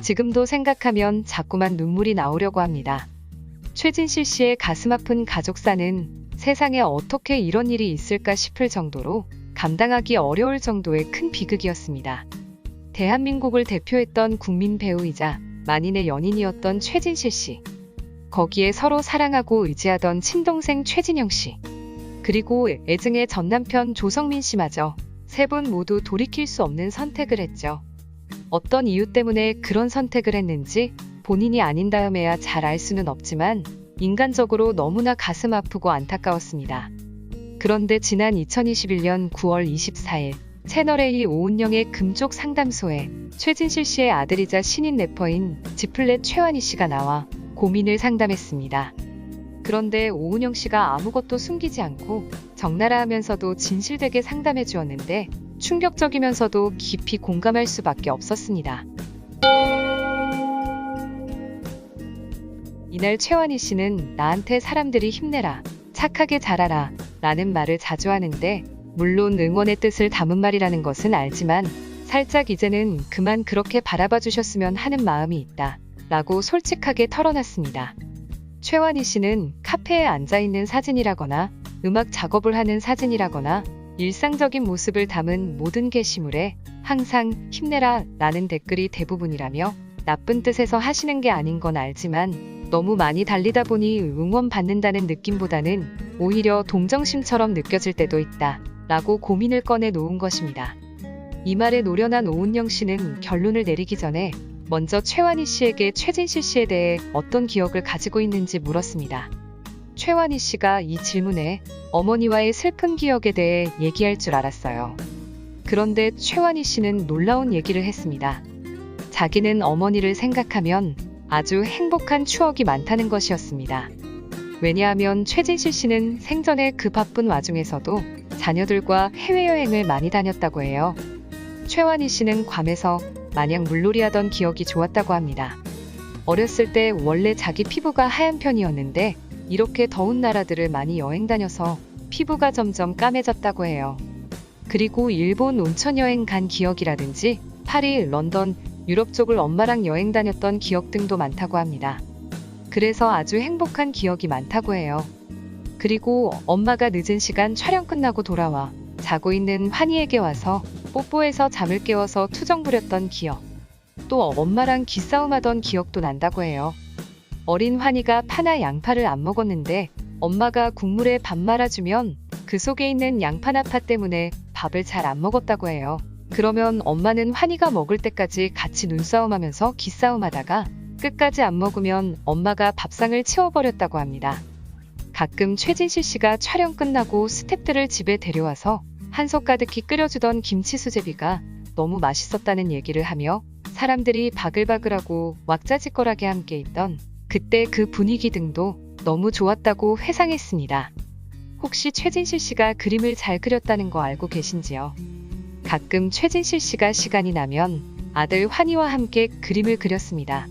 지금도 생각하면 자꾸만 눈물이 나오려고 합니다. 최진실 씨의 가슴 아픈 가족사는 세상에 어떻게 이런 일이 있을까 싶을 정도로 감당하기 어려울 정도의 큰 비극이었습니다. 대한민국을 대표했던 국민 배우이자 만인의 연인이었던 최진실 씨. 거기에 서로 사랑하고 의지하던 친동생 최진영 씨. 그리고 애증의 전남편 조성민 씨마저 세 분 모두 돌이킬 수 없는 선택을 했죠. 어떤 이유 때문에 그런 선택을 했는지 본인이 아닌 다음에야 잘 알 수는 없지만 인간적으로 너무나 가슴 아프고 안타까웠습니다. 그런데 지난 2021년 9월 24일 채널A 오은영의 금쪽 상담소에 최진실 씨의 아들이자 신인 래퍼인 지플렛 최완희 씨가 나와 고민을 상담했습니다. 그런데 오은영 씨가 아무것도 숨기지 않고 적나라 하면서도 진실되게 상담해 주었는데 충격적이면서도 깊이 공감할 수밖에 없었습니다. 이날 최완희 씨는 나한테 사람들이 힘내라, 착하게 자라라 라는 말을 자주 하는데 물론 응원의 뜻을 담은 말이라는 것은 알지만 살짝 이제는 그만 그렇게 바라봐 주셨으면 하는 마음이 있다 라고 솔직하게 털어놨습니다. 최완희 씨는 카페에 앉아있는 사진이라거나 음악 작업을 하는 사진이라거나 일상적인 모습을 담은 모든 게시물에 항상 힘내라 라는 댓글이 대부분이라며 나쁜 뜻에서 하시는 게 아닌 건 알지만 너무 많이 달리다 보니 응원받는다는 느낌보다는 오히려 동정심처럼 느껴질 때도 있다 라고 고민을 꺼내 놓은 것입니다. 이 말에 노련한 오은영 씨는 결론을 내리기 전에 먼저 최완희 씨에게 최진실 씨에 대해 어떤 기억을 가지고 있는지 물었습니다. 최완희 씨가 이 질문에 어머니와의 슬픈 기억에 대해 얘기할 줄 알았어요. 그런데 최완희 씨는 놀라운 얘기를 했습니다. 자기는 어머니를 생각하면 아주 행복한 추억이 많다는 것이었습니다. 왜냐하면 최진실 씨는 생전에 그 바쁜 와중에서도 자녀들과 해외여행을 많이 다녔다고 해요. 최완희 씨는 괌에서 마냥 물놀이하던 기억이 좋았다고 합니다. 어렸을 때 원래 자기 피부가 하얀 편이었는데 이렇게 더운 나라들을 많이 여행 다녀서 피부가 점점 까매졌다고 해요. 그리고 일본 온천 여행 간 기억이라든지 파리, 런던, 유럽 쪽을 엄마랑 여행 다녔던 기억 등도 많다고 합니다. 그래서 아주 행복한 기억이 많다고 해요. 그리고 엄마가 늦은 시간 촬영 끝나고 돌아와 자고 있는 환희에게 와서 뽀뽀해서 잠을 깨워서 투정 부렸던 기억. 또 엄마랑 기싸움하던 기억도 난다고 해요. 어린 환희가 파나 양파를 안 먹었는데 엄마가 국물에 밥 말아주면 그 속에 있는 양파나 파 때문에 밥을 잘 안 먹었다고 해요. 그러면 엄마는 환희가 먹을 때까지 같이 눈싸움하면서 기싸움하다가 끝까지 안 먹으면 엄마가 밥상을 치워버렸다고 합니다. 가끔 최진실 씨가 촬영 끝나고 스태프들을 집에 데려와서 한솥 가득히 끓여주던 김치 수제비가 너무 맛있었다는 얘기를 하며 사람들이 바글바글하고 왁자지껄하게 함께 있던 그때 그 분위기 등도 너무 좋았다고 회상했습니다. 혹시 최진실 씨가 그림을 잘 그렸다는 거 알고 계신지요? 가끔 최진실 씨가 시간이 나면 아들 환희와 함께 그림을 그렸습니다.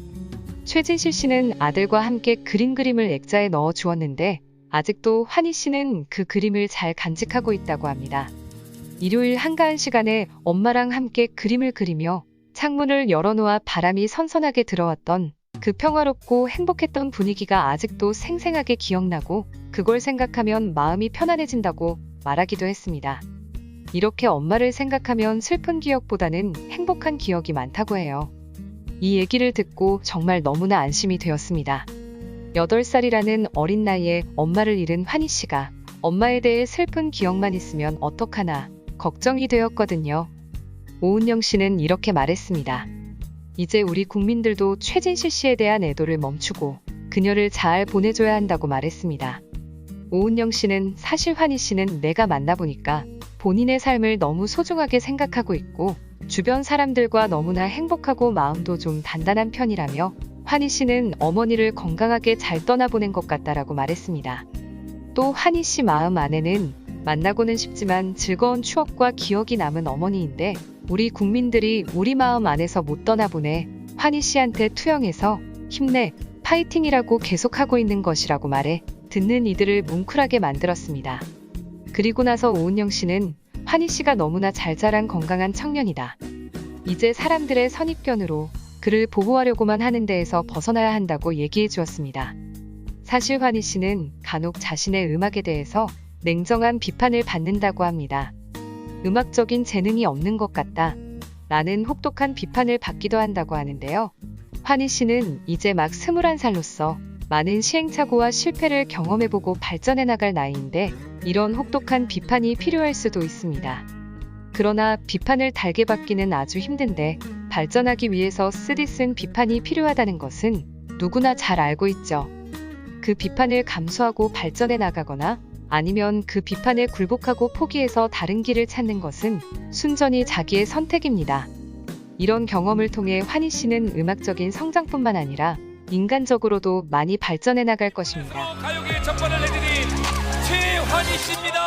최진실 씨는 아들과 함께 그림을 액자에 넣어 주었는데 아직도 환희 씨는 그 그림을 잘 간직하고 있다고 합니다. 일요일 한가한 시간에 엄마랑 함께 그림을 그리며 창문을 열어놓아 바람이 선선하게 들어왔던 그 평화롭고 행복했던 분위기가 아직도 생생하게 기억나고 그걸 생각하면 마음이 편안해진다고 말하기도 했습니다. 이렇게 엄마를 생각하면 슬픈 기억보다는 행복한 기억이 많다고 해요. 이 얘기를 듣고 정말 너무나 안심이 되었습니다. 8살이라는 어린 나이에 엄마를 잃은 환희 씨가 엄마에 대해 슬픈 기억만 있으면 어떡하나 걱정이 되었거든요. 오은영 씨는 이렇게 말했습니다. 이제 우리 국민들도 최진실 씨에 대한 애도를 멈추고 그녀를 잘 보내줘야 한다고 말했습니다. 오은영 씨는 사실 환희 씨는 내가 만나보니까 본인의 삶을 너무 소중하게 생각하고 있고 주변 사람들과 너무나 행복하고 마음도 좀 단단한 편이라며 환희 씨는 어머니를 건강하게 잘 떠나보낸 것 같다라고 말했습니다. 또 환희 씨 마음 안에는 만나고는 싶지만 즐거운 추억과 기억이 남은 어머니인데 우리 국민들이 우리 마음 안에서 못 떠나보내 환희 씨한테 투영해서 힘내, 파이팅이라고 계속하고 있는 것이라고 말해 듣는 이들을 뭉클하게 만들었습니다. 그리고 나서 오은영 씨는 환희 씨가 너무나 잘 자란 건강한 청년이다. 이제 사람들의 선입견으로 그를 보호하려고만 하는 데에서 벗어나야 한다고 얘기해 주었습니다. 사실 환희 씨는 간혹 자신의 음악에 대해서 냉정한 비판을 받는다고 합니다. 음악적인 재능이 없는 것 같다 라는 혹독한 비판을 받기도 한다고 하는데요. 환희 씨는 이제 막 21살로서 많은 시행착오와 실패를 경험해보고 발전해 나갈 나이인데 이런 혹독한 비판이 필요할 수도 있습니다. 그러나 비판을 달게 받기는 아주 힘든데 발전하기 위해서 쓰디쓴 비판이 필요하다는 것은 누구나 잘 알고 있죠. 그 비판을 감수하고 발전해 나가거나 아니면 그 비판에 굴복하고 포기해서 다른 길을 찾는 것은 순전히 자기의 선택입니다. 이런 경험을 통해 환희 씨는 음악적인 성장뿐만 아니라 인간적으로도 많이 발전해 나갈 것입니다. 가요계의 첫발을 내디딘 최환희 씨입니다.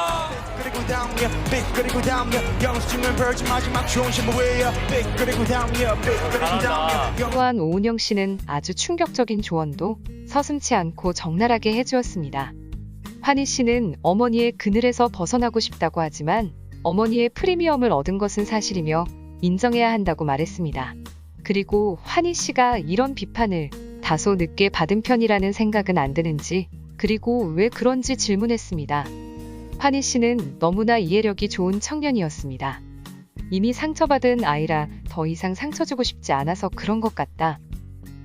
그리고 다음이야 빅 그리고 다음이야 영수증은 벌지 마지막 좋은 신부예요 빅 그리고 다음이야 빅 그리고 다음이야 또한 오은영 씨는 아주 충격적인 조언도 서슴지 않고 적나라하게 해주었습니다. 환희 씨는 어머니의 그늘에서 벗어나고 싶다고 하지만 어머니의 프리미엄을 얻은 것은 사실이며 인정해야 한다고 말했습니다. 그리고 환희 씨가 이런 비판을 다소 늦게 받은 편이라는 생각은 안 드는지 그리고 왜 그런지 질문했습니다. 환희 씨는 너무나 이해력이 좋은 청년이었습니다. 이미 상처받은 아이라 더 이상 상처 주고 싶지 않아서 그런 것 같다.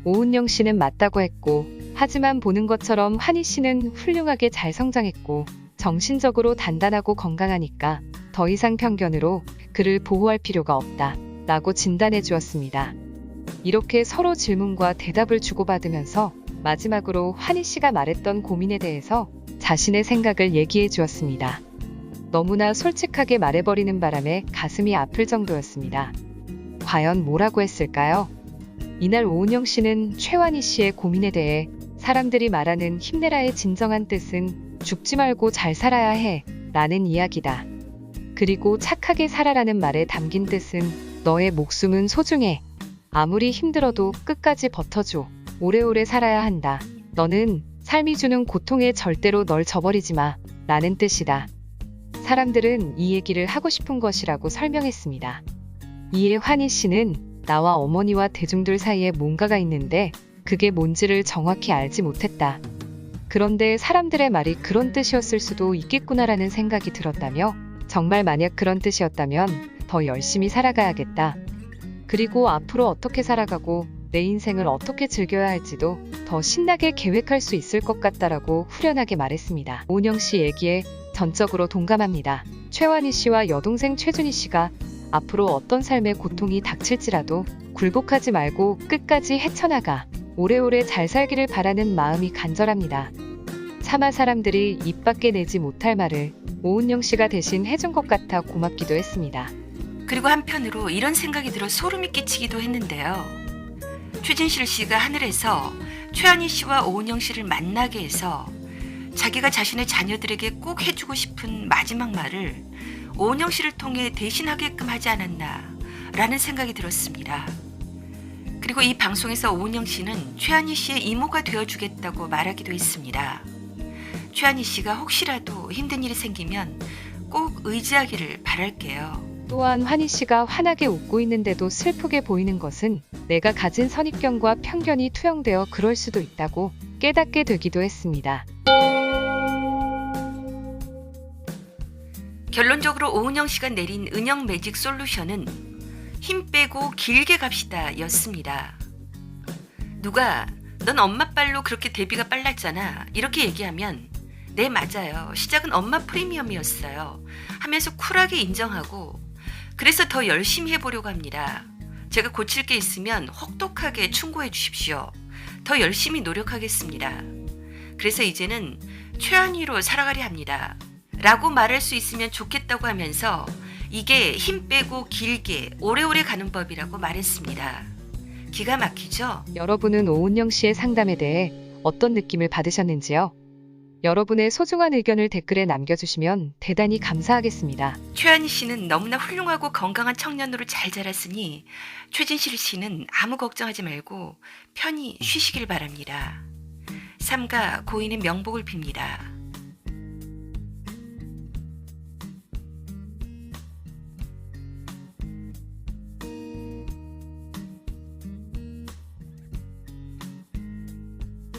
오은영 씨는 맞다고 했고 하지만 보는 것처럼 환희 씨는 훌륭하게 잘 성장했고 정신적으로 단단하고 건강하니까 더 이상 편견으로 그를 보호할 필요가 없다 라고 진단해 주었습니다. 이렇게 서로 질문과 대답을 주고받으면서 마지막으로 환희 씨가 말했던 고민에 대해서 자신의 생각을 얘기해 주었습니다. 너무나 솔직하게 말해버리는 바람에 가슴이 아플 정도였습니다. 과연 뭐라고 했을까요? 이날 오은영 씨는 최환희 씨의 고민에 대해 사람들이 말하는 힘내라의 진정한 뜻은 죽지 말고 잘 살아야 해 라는 이야기다. 그리고 착하게 살아라는 말에 담긴 뜻은 너의 목숨은 소중해. 아무리 힘들어도 끝까지 버텨줘. 오래오래 살아야 한다. 너는 삶이 주는 고통에 절대로 널 저버리지 마. 라는 뜻이다. 사람들은 이 얘기를 하고 싶은 것이라고 설명했습니다. 이에 환희 씨는 나와 어머니와 대중들 사이에 뭔가가 있는데 그게 뭔지를 정확히 알지 못했다. 그런데 사람들의 말이 그런 뜻이었을 수도 있겠구나라는 생각이 들었다며 정말 만약 그런 뜻이었다면 더 열심히 살아가야겠다. 그리고 앞으로 어떻게 살아가고 내 인생을 어떻게 즐겨야 할지도 더 신나게 계획할 수 있을 것 같다라고 후련하게 말했습니다. 오은영 씨 얘기에 전적으로 동감합니다. 최환희 씨와 여동생 최준희 씨가 앞으로 어떤 삶의 고통이 닥칠지라도 굴복하지 말고 끝까지 헤쳐나가 오래오래 잘 살기를 바라는 마음이 간절합니다. 차마 사람들이 입 밖에 내지 못할 말을 오은영 씨가 대신 해준 것 같아 고맙기도 했습니다. 그리고 한편으로 이런 생각이 들어 소름이 끼치기도 했는데요. 최진실 씨가 하늘에서 최환희 씨와 오은영 씨를 만나게 해서 자기가 자신의 자녀들에게 꼭 해주고 싶은 마지막 말을 오은영 씨를 통해 대신하게끔 하지 않았나 라는 생각이 들었습니다. 그리고 이 방송에서 오은영 씨는 최환희 씨의 이모가 되어주겠다고 말하기도 했습니다. 최환희 씨가 혹시라도 힘든 일이 생기면 꼭 의지하기를 바랄게요. 또한 환희 씨가 환하게 웃고 있는데도 슬프게 보이는 것은 내가 가진 선입견과 편견이 투영되어 그럴 수도 있다고 깨닫게 되기도 했습니다. 결론적으로 오은영 씨가 내린 은영 매직 솔루션은 힘 빼고 길게 갑시다 였습니다. 누가 넌 엄마 빨로 그렇게 데뷔가 빨랐잖아 이렇게 얘기하면 네 맞아요. 시작은 엄마 프리미엄이었어요 하면서 쿨하게 인정하고 그래서 더 열심히 해보려고 합니다. 제가 고칠 게 있으면 혹독하게 충고해 주십시오. 더 열심히 노력하겠습니다. 그래서 이제는 최한희로 살아가려 합니다. 라고 말할 수 있으면 좋겠다고 하면서 이게 힘 빼고 길게 오래오래 가는 법이라고 말했습니다. 기가 막히죠? 여러분은 오은영 씨의 상담에 대해 어떤 느낌을 받으셨는지요? 여러분의 소중한 의견을 댓글에 남겨주시면 대단히 감사하겠습니다. 최한희 씨는 너무나 훌륭하고 건강한 청년으로 잘 자랐으니 최진실 씨는 아무 걱정하지 말고 편히 쉬시길 바랍니다. 삼가 고인의 명복을 빕니다.